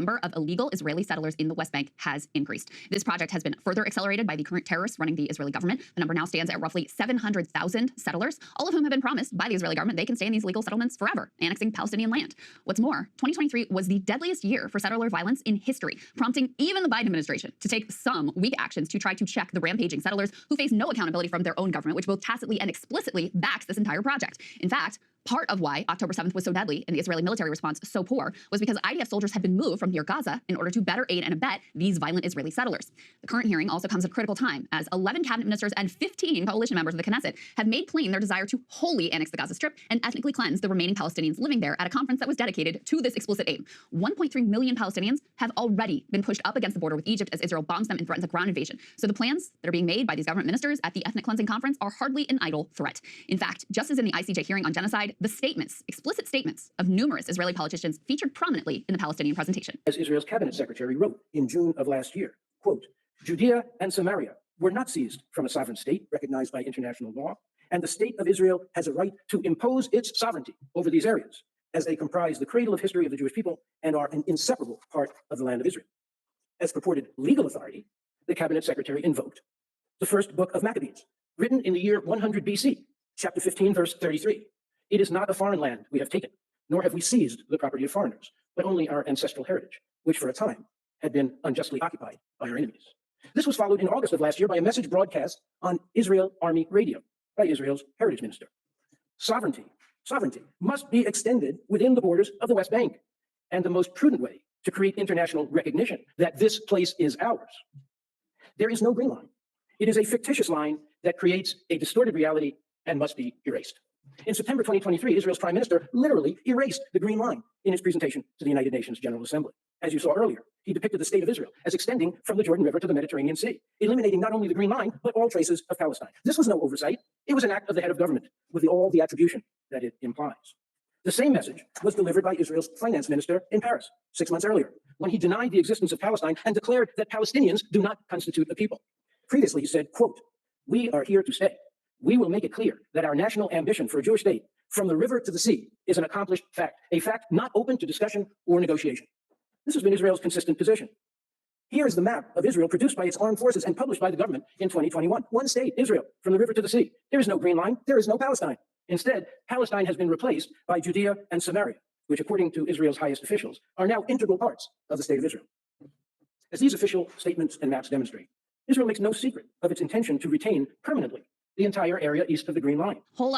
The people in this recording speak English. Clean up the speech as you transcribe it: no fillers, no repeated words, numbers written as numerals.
number of illegal Israeli settlers in the West Bank has increased. This project has been further accelerated by the current terrorists running the Israeli government. The number now stands at roughly 700,000 settlers, all of whom have been promised by the Israeli government they can stay in these legal settlements forever, annexing Palestinian land. What's more, 2023 was the deadliest year for settler violence in history, prompting even the Biden administration to take some weak actions to try to check the rampaging settlers who face no accountability from their own government, which both tacitly and explicitly backs this entire project. In fact, part of why October 7th was so deadly and the Israeli military response so poor was because IDF soldiers had been moved from near Gaza in order to better aid and abet these violent Israeli settlers. The current hearing also comes at a critical time, as 11 cabinet ministers and 15 coalition members of the Knesset have made plain their desire to wholly annex the Gaza Strip and ethnically cleanse the remaining Palestinians living there at a conference that was dedicated to this explicit aim. 1.3 million Palestinians have already been pushed up against the border with Egypt as Israel bombs them and threatens a ground invasion. So the plans that are being made by these government ministers at the ethnic cleansing conference are hardly an idle threat. In fact, just as in the ICJ hearing on genocide, the explicit statements of numerous Israeli politicians featured prominently in the Palestinian presentation. As Israel's cabinet secretary wrote in June of last year, quote, Judea and Samaria were not seized from a sovereign state recognized by international law, and the state of Israel has a right to impose its sovereignty over these areas, as they comprise the cradle of history of the Jewish people and are an inseparable part of the land of Israel. As purported legal authority, the cabinet secretary invoked the first book of Maccabees, written in the year 100 BC, chapter 15, verse 33. It is not a foreign land we have taken, nor have we seized the property of foreigners, but only our ancestral heritage, which for a time had been unjustly occupied by our enemies. This was followed in August of last year by a message broadcast on Israel Army Radio by Israel's heritage minister. Sovereignty must be extended within the borders of the West Bank, and the most prudent way to create international recognition that this place is ours. There is no green line. It is a fictitious line that creates a distorted reality and must be erased. In September 2023, Israel's prime minister literally erased the green line in his presentation to the United Nations General Assembly. As you saw earlier, he depicted the state of Israel as extending from the Jordan River to the Mediterranean Sea, eliminating not only the green line, but all traces of Palestine. This was no oversight. It was an act of the head of government with all the attribution that it implies. The same message was delivered by Israel's finance minister in Paris 6 months earlier, when he denied the existence of Palestine and declared that Palestinians do not constitute a people. Previously, he said, quote, we are here to stay. We will make it clear that our national ambition for a Jewish state from the river to the sea is an accomplished fact, a fact not open to discussion or negotiation. This has been Israel's consistent position. Here is the map of Israel produced by its armed forces and published by the government in 2021. One state, Israel, from the river to the sea. There is no green line. There is no Palestine. Instead, Palestine has been replaced by Judea and Samaria, which, according to Israel's highest officials, are now integral parts of the state of Israel. As these official statements and maps demonstrate, Israel makes no secret of its intention to retain permanently the entire area east of the Green Line. Whole lot